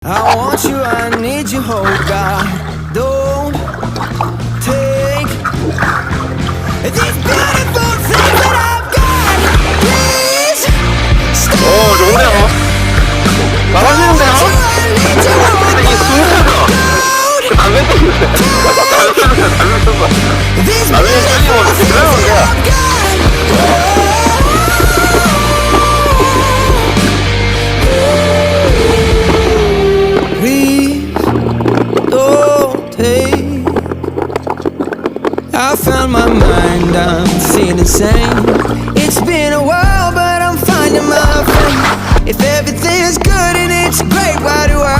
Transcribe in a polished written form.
I want you, I need you, oh God. Don't take these beautiful things that I've got. Please stay. 좋네요. 잘하시는데요? 이 순서가 안 뱉었는데. 나중에 틀리면 그래요, 그냥. I found my mind, I'm feeling sane. It's been a while, but I'm finding my fame. If everything is good and it's great, why do I